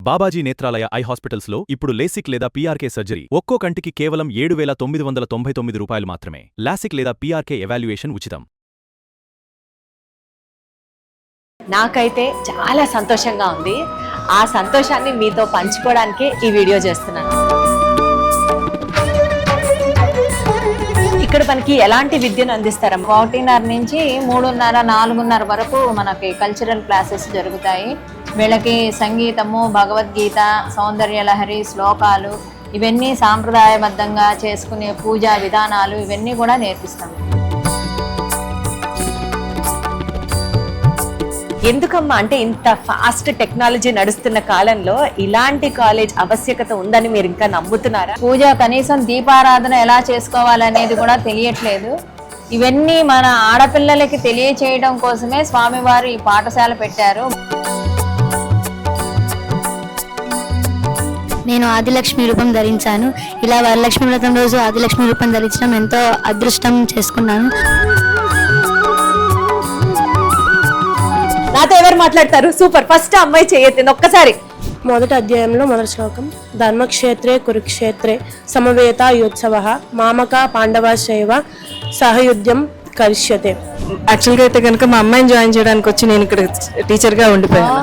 Babaji Netralaya I హాస్పిటల్స్లో ఇప్పుడు LASIK లేదా పీఆర్కే సర్జరీ ఒక్కో కంటికి కేవలం 7,999 రూపాయలు మాత్రమే. లాసిక్ లేదా పీఆర్కే ఎవాల్యుయేషన్ ఉచితం. నాకైతే చాలా సంతోషంగా ఉంది. ఆ సంతోషాన్ని మీతో పంచుకోవడానికే ఈ వీడియో చేస్తున్నాను. ఇక్కడ మనకి ఎలాంటి విద్యను అందిస్తారు? 1:30 నుంచి 3:30, 4:30 వరకు మనకి కల్చరల్ క్లాసెస్ జరుగుతాయి. వీళ్ళకి సంగీతము, భగవద్గీత, సౌందర్యలహరి, శ్లోకాలు ఇవన్నీ సాంప్రదాయబద్ధంగా చేసుకునే పూజా విధానాలు ఇవన్నీ కూడా నేర్పిస్తాం. ఎందుకమ్మా అంటే ఇంత ఫాస్ట్ టెక్నాలజీ నడుస్తున్న కాలంలో ఇలాంటి కాలేజ్ ఆవశ్యకత ఉందని మీరు ఇంకా నమ్ముతున్నారా? పూజ కనీసం దీపారాధన ఎలా చేసుకోవాలనేది కూడా తెలియట్లేదు. ఇవన్నీ మన ఆడపిల్లలకి తెలియచేయడం కోసమే స్వామివారు ఈ పాఠశాల పెట్టారు. నేను ఆదిలక్ష్మి రూపం ధరించాను. ఇలా వరలక్ష్మి వ్రతం రోజు ఆదిలక్ష్మి రూపం ధరించడం ఎంతో అదృష్టం చేసుకున్నాను. నాతో ఎవరు మాట్లాడతారు? సూపర్. ఫస్ట్ అమ్మాయి చేయొద్దు ఒక్కసారి. మొదటి అధ్యాయంలో మొదటి శ్లోకం, ధర్మక్షేత్రే కురుక్షేత్రే సమవేత యోత్సవ మామక పాండవాశైవ సహయుధ్యం కరిష్యతే. యాక్చువల్గా అయితే కనుక మా అమ్మాయిని జాయిన్ చేయడానికి వచ్చి నేను ఇక్కడ టీచర్గా ఉండిపోయాను.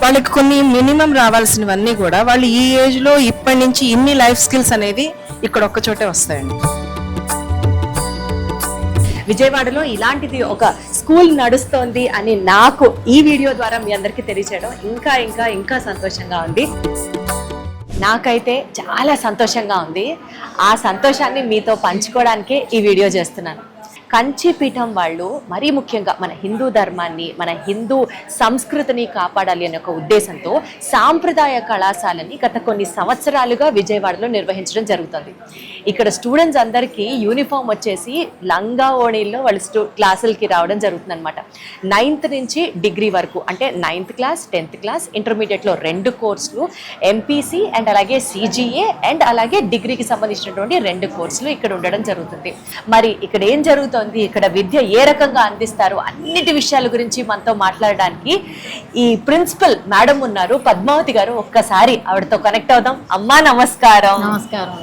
వాళ్ళకి కొన్ని మినిమం రావాల్సినవన్నీ కూడా వాళ్ళు ఈ ఏజ్ లో ఇప్పటి నుంచి ఇన్ని లైఫ్ స్కిల్స్ అనేది ఇక్కడ ఒక్క చోటే వస్తాయండి. విజయవాడలో ఇలాంటిది ఒక స్కూల్ నడుస్తోంది అని నాకు ఈ వీడియో ద్వారా మీ అందరికీ తెలియచేయడం ఇంకా ఇంకా ఇంకా సంతోషంగా ఉంది. నాకైతే చాలా సంతోషంగా ఉంది. ఆ సంతోషాన్ని మీతో పంచుకోవడానికే ఈ వీడియో చేస్తున్నాను. కంచిపీఠం వాళ్ళు మరీ ముఖ్యంగా మన హిందూ ధర్మాన్ని, మన హిందూ సంస్కృతిని కాపాడాలి అనే ఒక ఉద్దేశంతో సాంప్రదాయ కళాశాలని గత కొన్ని సంవత్సరాలుగా విజయవాడలో నిర్వహించడం జరుగుతుంది. ఇక్కడ స్టూడెంట్స్ అందరికీ యూనిఫామ్ వచ్చేసి లంగా ఓణీల్లో వాళ్ళు క్లాసులకి రావడం జరుగుతుంది అనమాట. 9th నుంచి డిగ్రీ వరకు, అంటే 9th క్లాస్, 10th క్లాస్, ఇంటర్మీడియట్లో 2 కోర్సులు, ఎంపీసీ అండ్ అలాగే సిజిఏ అండ్ అలాగే డిగ్రీకి సంబంధించినటువంటి 2 కోర్సులు ఇక్కడ ఉండడం జరుగుతుంది. మరి ఇక్కడ ఏం జరుగుతుంది, ఇక్కడ విద్య ఏ రకంగా అందిస్తారు అన్నిటి విషయాల గురించి మనతో మాట్లాడడానికి ఈ ప్రిన్సిపల్ మేడం ఉన్నారు, పద్మావతి గారు. ఒక్కసారి ఆవిడతో కనెక్ట్ అవుదాం. అమ్మా నమస్కారం. నమస్కారం.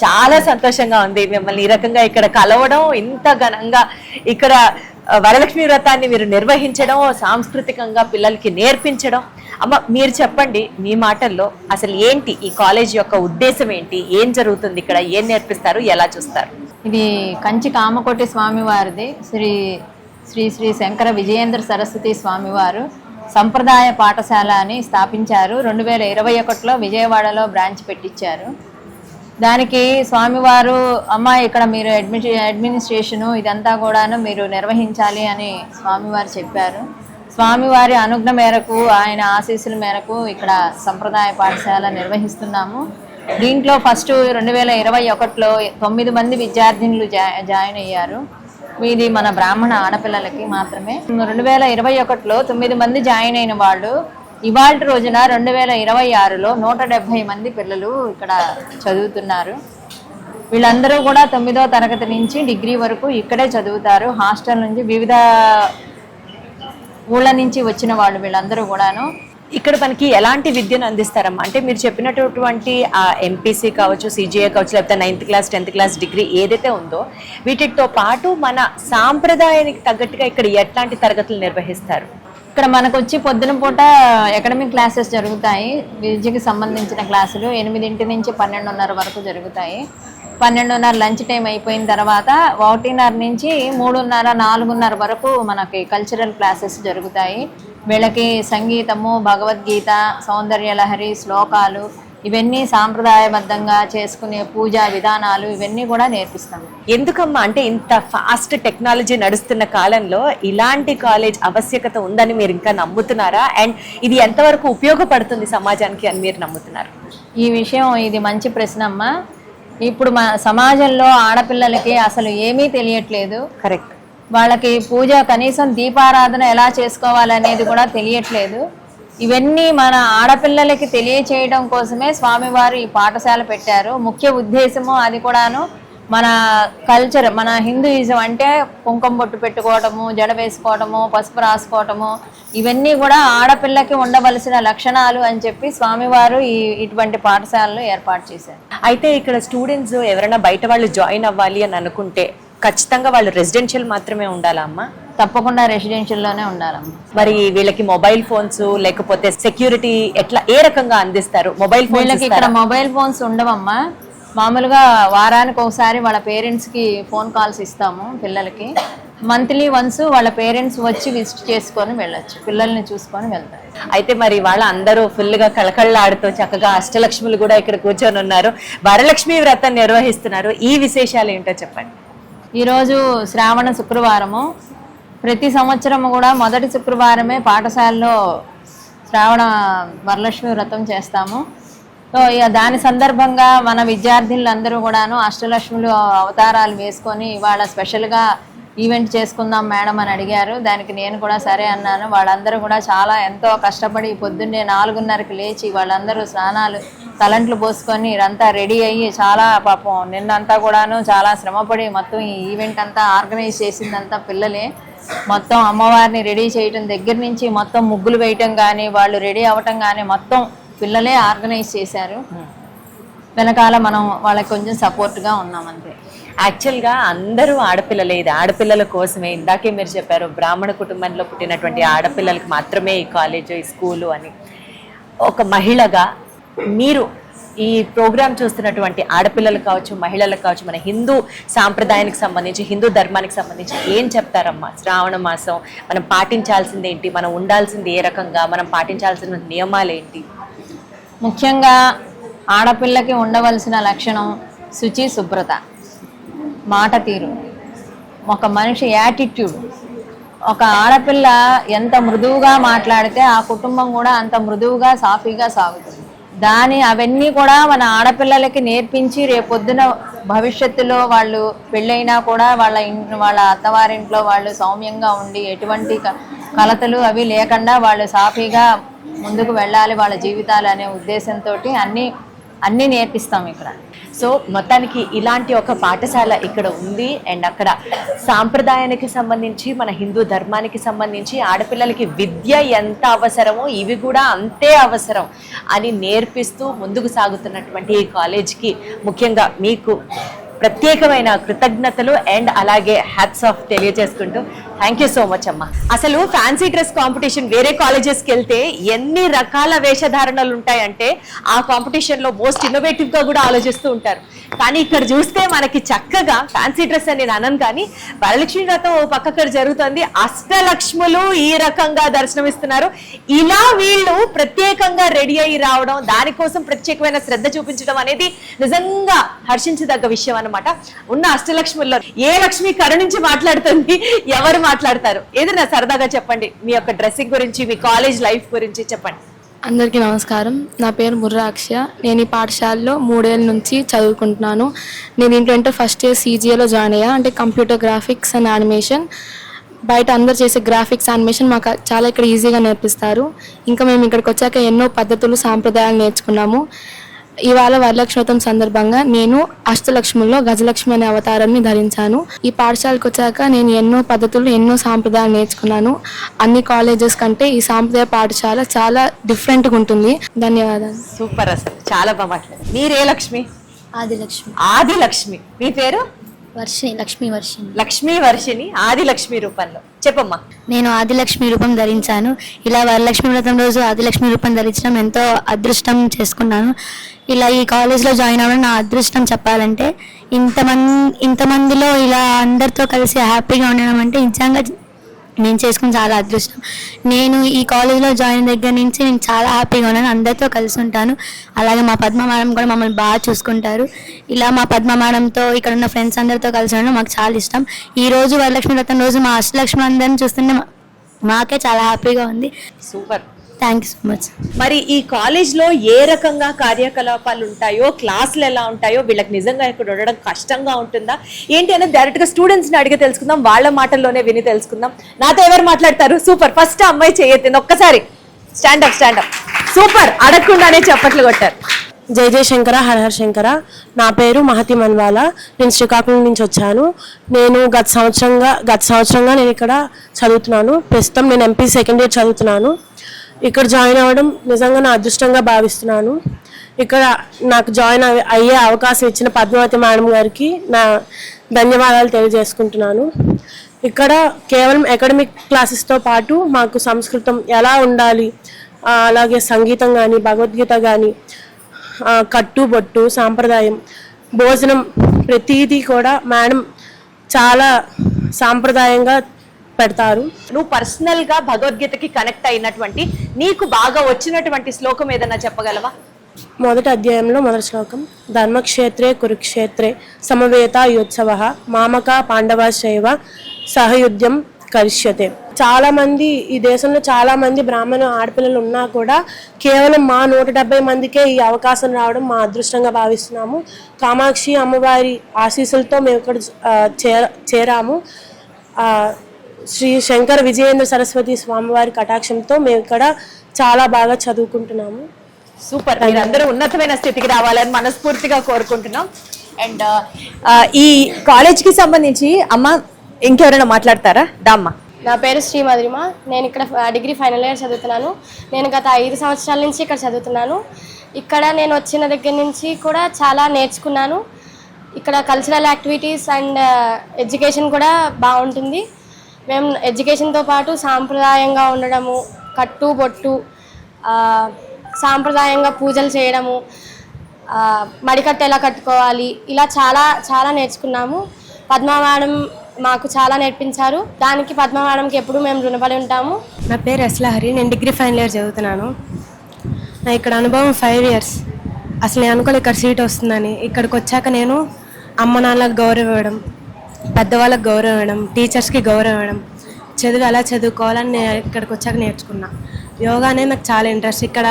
చాలా సంతోషంగా ఉంది మిమ్మల్ని ఈ రకంగా ఇక్కడ కలవడం, ఇంత ఘనంగా ఇక్కడ వరలక్ష్మి వ్రతాన్ని మీరు నిర్వహించడం, సాంస్కృతికంగా పిల్లలకి నేర్పించడం. అమ్మ మీరు చెప్పండి మీ మాటల్లో, అసలు ఏంటి ఈ కాలేజ్ యొక్క ఉద్దేశం ఏంటి, ఏం జరుగుతుంది ఇక్కడ, ఏం నేర్పిస్తారు, ఎలా చూస్తారు? ఇది కంచి కామకోటి స్వామివారిది. శ్రీ శ్రీ శ్రీ శంకర విజయేంద్ర సరస్వతి స్వామివారు సంప్రదాయ పాఠశాల అని స్థాపించారు. 2021లో విజయవాడలో బ్రాంచ్ పెట్టించారు. దానికి స్వామివారు అమ్మ ఇక్కడ మీరు అడ్మినిస్ట్రేషను ఇదంతా కూడాను మీరు నిర్వహించాలి అని స్వామివారు చెప్పారు. స్వామివారి అనుజ్ఞ మేరకు, ఆయన ఆశీస్సుల మేరకు ఇక్కడ సంప్రదాయ పాఠశాల నిర్వహిస్తున్నాము. దీంట్లో ఫస్ట్ 2021లో 9 మంది విద్యార్థినులు జాయిన్ అయ్యారు. ఇది మన బ్రాహ్మణ ఆడపిల్లలకి మాత్రమే. 2021లో 9 మంది జాయిన్ అయిన వాళ్ళు ఇవాళ రోజున 2026లో 170 మంది పిల్లలు ఇక్కడ చదువుతున్నారు. వీళ్ళందరూ కూడా 9వ తరగతి నుంచి డిగ్రీ వరకు ఇక్కడే చదువుతారు. హాస్టల్ నుంచి వివిధ ఊళ్ళ నుంచి వచ్చిన వాళ్ళు వీళ్ళందరూ కూడాను. ఇక్కడ మనకి ఎలాంటి విద్యను అందిస్తారమ్మా అంటే మీరు చెప్పినటువంటి ఆ ఎంపీసీ కావచ్చు, సిజిఏ కావచ్చు, లేకపోతే 9th class, 10th class, degree ఏదైతే ఉందో వీటితో పాటు మన సాంప్రదాయానికి తగ్గట్టుగా ఇక్కడ ఎట్లాంటి తరగతులు నిర్వహిస్తారు? ఇక్కడ మనకు వచ్చి పొద్దున పూట అకాడమిక్ క్లాసెస్ జరుగుతాయి. విద్యకి సంబంధించిన క్లాసులు 8 నుంచి 12:30 వరకు జరుగుతాయి. 12:30 లంచ్ టైం అయిపోయిన తర్వాత 1:30 నుంచి 3:30, 4:30 వరకు మనకి కల్చరల్ క్లాసెస్ జరుగుతాయి. వీళ్ళకి సంగీతము, భగవద్గీత, సౌందర్యలహరి, శ్లోకాలు ఇవన్నీ సాంప్రదాయబద్ధంగా చేసుకునే పూజా విధానాలు ఇవన్నీ కూడా నేర్పిస్తాం. ఎందుకమ్మా అంటే ఇంత ఫాస్ట్ టెక్నాలజీ నడుస్తున్న కాలంలో ఇలాంటి కాలేజ్ ఆవశ్యకత ఉందని మీరు ఇంకా నమ్ముతున్నారా? అండ్ ఇది ఎంతవరకు ఉపయోగపడుతుంది సమాజానికి అని మీరు నమ్ముతున్నారు? ఈ విషయం ఇది మంచి ప్రశ్న అమ్మా. ఇప్పుడు మన సమాజంలో ఆడపిల్లలకి అసలు ఏమీ తెలియట్లేదు. కరెక్ట్. వాళ్ళకి పూజ కనీసం దీపారాధన ఎలా చేసుకోవాలనేది కూడా తెలియట్లేదు. ఇవన్నీ మన ఆడపిల్లలకి తెలియచేయడం కోసమే స్వామివారు ఈ పాఠశాల పెట్టారు. ముఖ్య ఉద్దేశము అది కూడాను మన కల్చర్, మన హిందూయిజం అంటే కుంకుమ బొట్టు పెట్టుకోవటము, జడ వేసుకోవటము, పసుపు రాసుకోవటము, ఇవన్నీ కూడా ఆడపిల్లకి ఉండవలసిన లక్షణాలు అని చెప్పి స్వామివారు ఇటువంటి పాఠశాలలు ఏర్పాటు చేశారు. అయితే ఇక్కడ స్టూడెంట్స్ ఎవరైనా బయట వాళ్ళు జాయిన్ అవ్వాలి అని అనుకుంటే ఖచ్చితంగా వాళ్ళు రెసిడెన్షియల్ మాత్రమే ఉండాలా అమ్మా? తప్పకుండా రెసిడెన్షియల్లోనే ఉండాలమ్మ. మరి వీళ్ళకి మొబైల్ ఫోన్స్ లేకపోతే సెక్యూరిటీ ఎట్లా ఏ రకంగా అందిస్తారు? మొబైల్ ఫోన్ వీళ్ళకి ఇక్కడ మొబైల్ ఫోన్స్ ఉండవమ్మా. మామూలుగా వారానికి ఒకసారి వాళ్ళ పేరెంట్స్కి ఫోన్ కాల్స్ ఇస్తాము పిల్లలకి. మంత్లీ వన్స్ వాళ్ళ పేరెంట్స్ వచ్చి విజిట్ చేసుకొని వెళ్ళొచ్చు, పిల్లల్ని చూసుకొని వెళ్తారు. అయితే మరి వాళ్ళ అందరూ ఫుల్ గా కళకళలాడుతూ చక్కగా అష్టలక్ష్ములు కూడా ఇక్కడ కూర్చొని ఉన్నారు, వరలక్ష్మి వ్రతం నిర్వహిస్తున్నారు. ఈ విశేషాలు ఏంటో చెప్పండి. ఈరోజు శ్రావణ శుక్రవారము. ప్రతి సంవత్సరము కూడా మొదటి శుక్రవారమే పాఠశాలలో శ్రావణ వరలక్ష్మి వ్రతం చేస్తాము. సో దాని సందర్భంగా మన విద్యార్థులందరూ కూడాను అష్టలక్ష్ములు అవతారాలు వేసుకొని ఇవాళ స్పెషల్గా ఈవెంట్ చేసుకుందాం మేడం అని అడిగారు. దానికి నేను కూడా సరే అన్నాను. వాళ్ళందరూ కూడా చాలా ఎంతో కష్టపడి పొద్దున్నే 4:30కి లేచి వాళ్ళందరూ స్నానాలు తలంట్లు పోసుకొని ఇదంతా రెడీ అయ్యి చాలా పాపం నిన్నంతా కూడాను చాలా శ్రమపడి మొత్తం ఈ ఈవెంట్ అంతా ఆర్గనైజ్ చేసిందంతా పిల్లలే. మొత్తం అమ్మవారిని రెడీ చేయటం దగ్గర నుంచి మొత్తం ముగ్గులు వేయటం కానీ వాళ్ళు రెడీ అవ్వటం కానీ మొత్తం పిల్లలే ఆర్గనైజ్ చేశారు. వెనకాల మనం వాళ్ళకి కొంచెం సపోర్ట్గా ఉన్నాం అంతే. యాక్చువల్గా అందరూ ఆడపిల్లలే, ఇది ఆడపిల్లల కోసమే. ఇందాకే మీరు చెప్పారు బ్రాహ్మణ కుటుంబంలో పుట్టినటువంటి ఆడపిల్లలకి మాత్రమే ఈ కాలేజ్ ఈ స్కూలు అని. ఒక మహిళగా మీరు ఈ ప్రోగ్రామ్ చూస్తున్నటువంటి ఆడపిల్లలు కావచ్చు, మహిళలకు కావచ్చు, మన హిందూ సాంప్రదాయానికి సంబంధించి, హిందూ ధర్మానికి సంబంధించి ఏం చెప్తారమ్మా? శ్రావణ మాసం మనం పాటించాల్సింది ఏంటి, మనం ఉండాల్సింది ఏ రకంగా, మనం పాటించాల్సిన నియమాలు ఏంటి? ముఖ్యంగా ఆడపిల్లకి ఉండవలసిన లక్షణం శుచి, శుభ్రత, మాట తీరు, ఒక మనిషి యాటిట్యూడ్. ఒక ఆడపిల్ల ఎంత మృదువుగా మాట్లాడితే ఆ కుటుంబం కూడా అంత మృదువుగా సాఫీగా సాగుతుంది. అవన్నీ కూడా మన ఆడపిల్లలకి నేర్పించి రేపొద్దున భవిష్యత్తులో వాళ్ళు పెళ్ళైనా కూడా వాళ్ళ అత్తవారింట్లో వాళ్ళు సౌమ్యంగా ఉండి ఎటువంటి కలతలు అవి లేకుండా వాళ్ళు సాఫీగా ముందుకు వెళ్ళాలి వాళ్ళ జీవితాలు అనే ఉద్దేశంతో అన్నీ నేర్పిస్తాం ఇక్కడ. సో మొత్తానికి ఇలాంటి ఒక పాఠశాల ఇక్కడ ఉంది. అండ్ అక్కడ సాంప్రదాయానికి సంబంధించి, మన హిందూ ధర్మానికి సంబంధించి ఆడపిల్లలకి విద్య ఎంత అవసరమో ఇవి కూడా అంతే అవసరం అని నేర్పిస్తూ ముందుకు సాగుతున్నటువంటి ఈ కాలేజ్కి ముఖ్యంగా మీకు ప్రత్యేకమైన కృతజ్ఞతలు అండ్ అలాగే హ్యాట్స్ ఆఫ్ తెలియజేసుకుంటూ థ్యాంక్ యూ సో మచ్ అమ్మా. అసలు ఫ్యాన్సీ డ్రెస్ కాంపిటీషన్ వేరే కాలేజెస్కి వెళ్తే ఎన్ని రకాల వేషధారణలు ఉంటాయంటే ఆ కాంపిటీషన్లో మోస్ట్ ఇన్నోవేటివ్గా కూడా ఆలోచిస్తూ ఉంటారు. కానీ ఇక్కడ చూస్తే మనకి చక్కగా ఫ్యాన్సీ డ్రెస్ అని నేను అనను, కానీ వరలక్ష్మి వ్రతం ఓ పక్కక్కడ జరుగుతుంది, అష్టలక్ష్ములు ఈ రకంగా దర్శనమిస్తున్నారు. ఇలా వీళ్ళు ప్రత్యేకంగా రెడీ అయ్యి రావడం, దానికోసం ప్రత్యేకమైన శ్రద్ధ చూపించడం అనేది నిజంగా హర్షించదగ్గ విషయం అన్నమాట. ఉన్న అష్టలక్ష్ముల్లో ఏ లక్ష్మి కరుణించి మాట్లాడుతుంది, ఎవరు మాట్లాడతారు? ఏదైనా సరదాగా చెప్పండి, మీ యొక్క డ్రెస్సింగ్ గురించి, మీ కాలేజ్ లైఫ్ గురించి చెప్పండి. అందరికీ నమస్కారం. నా పేరు ముర్రా అక్షయ. నేను ఈ పాఠశాలలో 3 ఏళ్ళ నుంచి చదువుకుంటున్నాను. నేను ఏంటంటే ఫస్ట్ ఇయర్ CGAలో జాయిన్ అయ్యా, అంటే కంప్యూటర్ గ్రాఫిక్స్ అండ్ యానిమేషన్. బయట అందరు చేసే గ్రాఫిక్స్ యానిమేషన్ మాకు చాలా ఇక్కడ ఈజీగా నేర్పిస్తారు. ఇంకా మేము ఇక్కడికి వచ్చాక ఎన్నో పద్ధతులు, సాంప్రదాయాలు నేర్చుకున్నాము. ఇవాళ వరలక్ష్మి వ్రతం సందర్భంగా నేను అష్టలక్ష్ముల్లో గజలక్ష్మి అనే అవతారాన్ని ధరించాను. ఈ పాఠశాలకు వచ్చాక నేను ఎన్నో పద్ధతులు, ఎన్నో సాంప్రదాయాలు నేర్చుకున్నాను. అన్ని కాలేజెస్ కంటే ఈ సాంప్రదాయ పాఠశాల చాలా డిఫరెంట్గా ఉంటుంది. ధన్యవాదాలు. సూపర్, అసలు చాలా బాగా మాట్లాడారు. మీరే లక్ష్మి? ఆదిలక్ష్మి. ఆదిలక్ష్మి. మీ పేరు? వర్షిణి, లక్ష్మీ వర్షిణి. లక్ష్మీ వర్షిని ఆదిలక్ష్మి రూపంలో. చెప్పమ్మా. నేను ఆదిలక్ష్మి రూపం ధరించాను. ఇలా వరలక్ష్మి వ్రతం రోజు ఆదిలక్ష్మి రూపం ధరించడం ఎంతో అదృష్టం చేసుకున్నాను. ఇలా ఈ కాలేజ్లో జాయిన్ అవ్వడం నా అదృష్టం చెప్పాలంటే. ఇంతమందిలో ఇలా అందరితో కలిసి హ్యాపీగా ఉండడం అంటే నిజంగా నేను చేసుకుని చాలా అదృష్టం. నేను ఈ కాలేజ్లో జాయిన్ దగ్గర నుంచి నేను చాలా హ్యాపీగా ఉన్నాను. అందరితో కలిసి ఉంటాను. అలాగే మా పద్మ మేడం కూడా మమ్మల్ని బాగా చూసుకుంటారు. ఇలా మా పద్మ మేడంతో, ఇక్కడ ఉన్న ఫ్రెండ్స్ అందరితో కలిసి ఉండడం మాకు చాలా ఇష్టం. ఈ రోజు వరలక్ష్మి వ్రతం రోజు మా అష్టలక్ష్మి అందరిని చూస్తుంటే మాకే చాలా హ్యాపీగా ఉంది. Super, thank you so much. మరి ఈ కాలేజ్లో ఏ రకంగా కార్యకలాపాలు ఉంటాయో, క్లాసులు ఎలా ఉంటాయో, వీళ్ళకి నిజంగా ఇక్కడ ఉండడం కష్టంగా ఉంటుందా ఏంటి అనేది డైరెక్ట్గా స్టూడెంట్స్ని అడిగి తెలుసుకుందాం, వాళ్ళ మాటల్లోనే విని తెలుసుకుందాం. నాతో ఎవరు మాట్లాడతారు? సూపర్, ఫస్ట్ అమ్మాయి చేయెత్తింది. ఒక్కసారి స్టాండప్. సూపర్, అడగకుండానే చప్పట్లు కొట్టారు. జై జై శంకర హర హర శంకర. నా పేరు మహతి మన్వాల. నేను శ్రీకాకుళం నుంచి వచ్చాను. నేను గత సంవత్సరంగా నేను ఇక్కడ చదువుతున్నాను. ప్రస్తుతం నేను ఎంపీ సెకండ్ ఇయర్ చదువుతున్నాను. ఇక్కడ జాయిన్ అవ్వడం నిజంగా నా అదృష్టంగా భావిస్తున్నాను. ఇక్కడ నాకు జాయిన్ అయ్యే అవకాశం ఇచ్చిన పద్మావతి మేడం గారికి నా ధన్యవాదాలు తెలియజేసుకుంటున్నాను. ఇక్కడ కేవలం అకాడమిక్ క్లాసెస్తో పాటు మాకు సంస్కృతం ఎలా ఉండాలి, అలాగే సంగీతం కానీ, భగవద్గీత కానీ, కట్టుబొట్టు, సాంప్రదాయం, భోజనం, ప్రతిదీ కూడా మేడం చాలా సాంప్రదాయంగా పెడతారు. నువ్వు పర్సనల్ గా భగవద్గీతకి కనెక్ట్ అయినటువంటి నీకు బాగా వచ్చినటువంటి శ్లోకం ఏదన్నా చెప్పగలవా? మొదటి అధ్యాయంలో మొదటి శ్లోకం, ధర్మక్షేత్రే కురుక్షేత్రే సమవేతాయుత్సవః మామక పాండవాశ్చైవ సహయుద్ధం కరిష్యతే. చాలామంది ఈ దేశంలో చాలామంది బ్రాహ్మణ ఆడపిల్లలు ఉన్నా కూడా కేవలం మా 170 మందికే ఈ అవకాశం రావడం మా అదృష్టంగా భావిస్తున్నాము. కామాక్షి అమ్మవారి ఆశీస్సులతో మేము ఇక్కడ చేరాము. శ్రీ శంకర విజయేంద్ర సరస్వతి స్వామివారి కటాక్షంతో మేము ఇక్కడ చాలా బాగా చదువుకుంటున్నాము. సూపర్, మీరందరూ ఉన్నతమైన స్థితికి రావాలని మనస్ఫూర్తిగా కోరుకుంటున్నాం. అండ్ ఈ కాలేజ్కి సంబంధించి అమ్మ ఇంకెవరైనా మాట్లాడతారా? దామ్మ. నా పేరు శ్రీ మధురిమ. నేను ఇక్కడ డిగ్రీ ఫైనల్ ఇయర్ చదువుతున్నాను. నేను గత 5 సంవత్సరాల నుంచి ఇక్కడ చదువుతున్నాను. ఇక్కడ నేను వచ్చిన దగ్గర నుంచి కూడా చాలా నేర్చుకున్నాను. ఇక్కడ కల్చరల్ యాక్టివిటీస్ అండ్ ఎడ్యుకేషన్ కూడా బాగుంటుంది. మేము ఎడ్యుకేషన్తో పాటు సాంప్రదాయంగా ఉండడము, కట్టుబొట్టు, సాంప్రదాయంగా పూజలు చేయడము, మడికట్టు ఎలా కట్టుకోవాలి, ఇలా చాలా చాలా నేర్చుకున్నాము. పద్మా మేడం మాకు చాలా నేర్పించారు. దానికి పద్మా మేడంకి ఎప్పుడు మేము రుణపడి ఉంటాము. నా పేరు ఎస్లహరి. నేను డిగ్రీ ఫైనల్ ఇయర్ చదువుతున్నాను. నా ఇక్కడ అనుభవం 5 years. అసలు నేను అనుకోలే ఇక్కడ సీట్ వస్తుందని. ఇక్కడికి వచ్చాక నేను అమ్మ నాన్నలకు గౌరవం ఇవ్వడం, పెద్దవాళ్ళకి గౌరవం ఇవ్వడం, టీచర్స్కి గౌరవం ఇవ్వడం, చదువు ఎలా చదువుకోవాలని నేను ఇక్కడికి వచ్చాక నేర్చుకున్నా. యోగా అనేది నాకు చాలా ఇంట్రెస్ట్. ఇక్కడ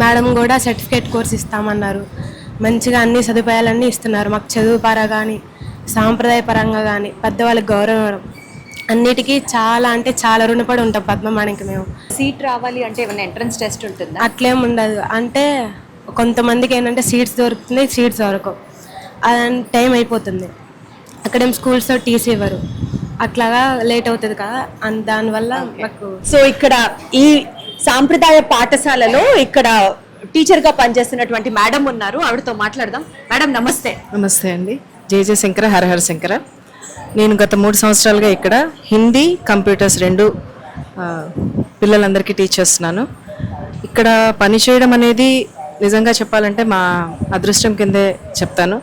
మేడం కూడా సర్టిఫికేట్ కోర్స్ ఇస్తామన్నారు. మంచిగా అన్ని సదుపాయాలన్నీ ఇస్తున్నారు మాకు. చదువు పరంగా కానీ, సాంప్రదాయ పరంగా కానీ, పెద్దవాళ్ళకి గౌరవం ఇవ్వడం, అన్నిటికీ చాలా అంటే చాలా రుణపడి ఉంటాం పద్మ మేడంకి. మేము సీట్ రావాలి అంటే ఏమైనా ఎంట్రన్స్ టెస్ట్ ఉంటుందా? అట్లేం ఉండదు. అంటే కొంతమందికి ఏంటంటే సీట్స్ దొరుకుతుంది, సీట్స్ దొరకవు, అది టైం అయిపోతుంది. అక్కడేం స్కూల్స్లో టీసీ ఇవ్వరు, అట్లాగా లేట్ అవుతుంది కదా, దానివల్ల మాకు. సో ఇక్కడ ఈ సాంప్రదాయ పాఠశాలలో ఇక్కడ టీచర్ గా పనిచేస్తున్నటువంటి మేడం ఉన్నారు, ఆవిడతో మాట్లాడదాం. మేడం నమస్తే. నమస్తే అండి. జై జై శంకర హర హర శంకర. నేను గత 3 సంవత్సరాలుగా ఇక్కడ హిందీ, కంప్యూటర్స్ 2 పిల్లలందరికీ టీచ్ చేస్తున్నాను. ఇక్కడ పని చేయడం అనేది నిజంగా చెప్పాలంటే మా అదృష్టం కిందే చెప్తాను.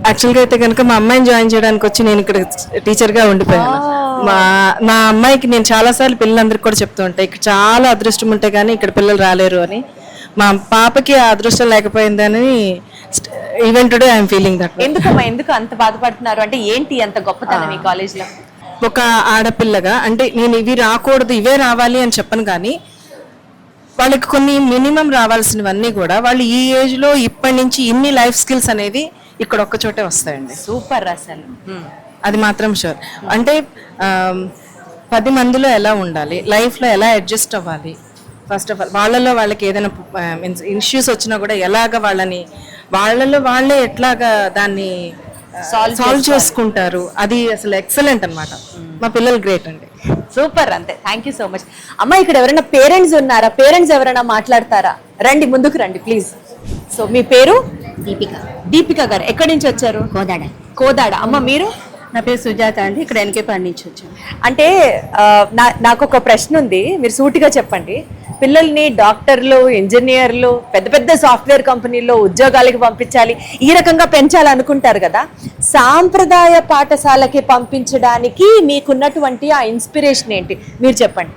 యాక్చువల్గా అయితే కనుక మా అమ్మాయిని జాయిన్ చేయడానికి వచ్చి నేను ఇక్కడ టీచర్గా ఉండిపోయాను. మా అమ్మాయికి నేను చాలాసార్లు పిల్లలందరికీ కూడా చెప్తూ ఉంటాను, ఇక్కడ చాలా అదృష్టం ఉంటే కానీ ఇక్కడ పిల్లలు రాలేరు అని. మా పాపకి ఆ అదృష్టం లేకపోయిందని even today I'm feeling that. ఎందుకు అంత బాధపడుతున్నారు? అంటే ఏంటి అంత గొప్పతనం ఈ కాలేజ్ లో? ఒక ఆడపిల్లగా అంటే నేను ఇవి రాకూడదు, ఇవే రావాలి అని చెప్పను, కానీ వాళ్ళకి కొన్ని మినిమం రావాల్సినవన్నీ కూడా వాళ్ళు ఈ ఏజ్లో ఇప్పటి నుంచి ఇన్ని లైఫ్ స్కిల్స్ అనేది ఇక్కడ ఒక్క చోటే వస్తాయండి. సూపర్ అసలు. అది మాత్రం షూర్. అంటే 10 మందిలో ఎలా ఉండాలి, లైఫ్లో ఎలా అడ్జస్ట్ అవ్వాలి, ఫస్ట్ ఆఫ్ ఆల్ వాళ్ళలో వాళ్ళకి ఏదైనా ఇష్యూస్ వచ్చినా కూడా ఎలాగ వాళ్ళలో వాళ్ళే ఎట్లాగా దాన్ని సాల్వ్ చేసుకుంటారు, అది అసలు ఎక్సలెంట్ అన్నమాట. మా పిల్లలు గ్రేట్ అండి. సూపర్, అంతే. Thank you so much. అమ్మ ఇక్కడ ఎవరైనా పేరెంట్స్ ఉన్నారా? పేరెంట్స్ ఎవరైనా మాట్లాడతారా? రండి, ముందుకు రండి ప్లీజ్. సో మీ పేరు? దీపిక గారు. ఎక్కడి నుంచి వచ్చారు? కోదాడ. అమ్మ మీరు? నా పేరు సుజాత అండి. ఇక్కడ ఎన్కేపల్లి నుంచి వచ్చాను. అంటే నాకు ఒక ప్రశ్న ఉంది, మీరు సూటిగా చెప్పండి. పిల్లల్ని డాక్టర్లు, ఇంజనీర్లు, పెద్ద పెద్ద సాఫ్ట్వేర్ కంపెనీల్లో ఉద్యోగాలకి పంపించాలి, ఈ రకంగా పెంచాలనుకుంటారు కదా, సాంప్రదాయ పాఠశాలకి పంపించడానికి మీకున్నటువంటి ఆ ఇన్స్పిరేషన్ ఏంటి? మీరు చెప్పండి.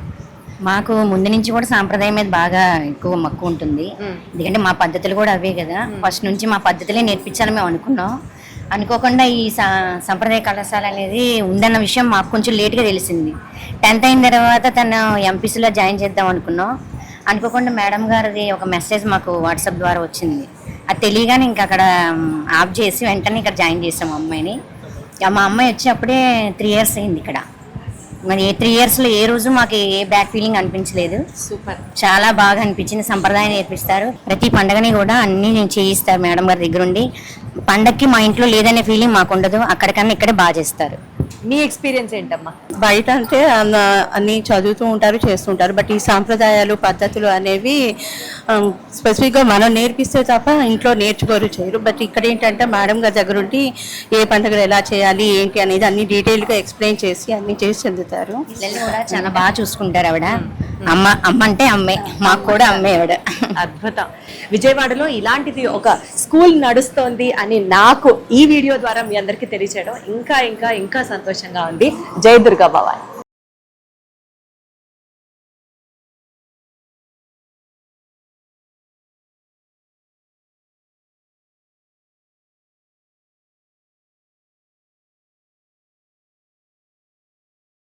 మాకు ముందు నుంచి కూడా సాంప్రదాయం మీద బాగా ఎక్కువ మక్కువ ఉంటుంది. ఎందుకంటే మా పద్ధతులు కూడా అవే కదా. ఫస్ట్ నుంచి మా పద్ధతులే నేర్పించాలని మేము అనుకున్నాం. అనుకోకుండా ఈ సంప్రదాయ కళాశాల అనేది ఉందన్న విషయం మాకు కొంచెం లేట్గా తెలిసింది. 10th అయిన తర్వాత తను ఎంపీసీలో జాయిన్ చేద్దాం అనుకున్నాం. అనుకోకుండా మేడం గారిది ఒక మెసేజ్ మాకు వాట్సాప్ ద్వారా వచ్చింది. అది తెలియగానే ఇంకా అక్కడ ఆఫ్ చేసి వెంటనే ఇక్కడ జాయిన్ చేసాం అమ్మాయిని. మా అమ్మాయి వచ్చి అప్పుడే 3 years అయింది ఇక్కడ. మరి 3 yearsలో ఏ రోజు మాకు ఏ బ్యాడ్ ఫీలింగ్ అనిపించలేదు. సూపర్. చాలా బాగా అనిపించింది. సంప్రదాయం నేర్పిస్తారు. ప్రతి పండగని కూడా అన్ని నేను చేయిస్తారు మేడం గారి దగ్గర ఉండి. పండక్కి మా ఇంట్లో లేదనే ఫీలింగ్ మాకు ఉండదు. అక్కడికన్నా ఇక్కడే బాగా చేస్తారు. మీ ఎక్స్పీరియన్స్ ఏంటమ్మా? బయట అంటే అన్ని చదువుతూ ఉంటారు, చేస్తుంటారు. బట్ ఈ సాంప్రదాయాలు పద్ధతులు అనేవి స్పెసిఫిక్గా మనం నేర్పిస్తే తప్ప ఇంట్లో నేర్చుకోరు, చేయరు. బట్ ఇక్కడ ఏంటంటే మేడం గారి దగ్గర ఉండి ఏ పండుగలు ఎలా చేయాలి ఏంటి అనేది అన్ని డీటెయిల్గా ఎక్స్ప్లెయిన్ చేసి అన్ని చేసి చెందుతారు. పిల్లలు కూడా చాలా బాగా చూసుకుంటారు. ఆవిడ అమ్మ అంటే అమ్మే, మాకు కూడా అమ్మే ఆవిడ. అద్భుతం. విజయవాడలో ఇలాంటిది ఒక స్కూల్ నడుస్తోంది అని నాకు ఈ వీడియో ద్వారా మీ అందరికీ తెలియచేయడం ఇంకా ఇంకా ఇంకా సంతోషంగా ఉంది. జై దుర్గా భవాని.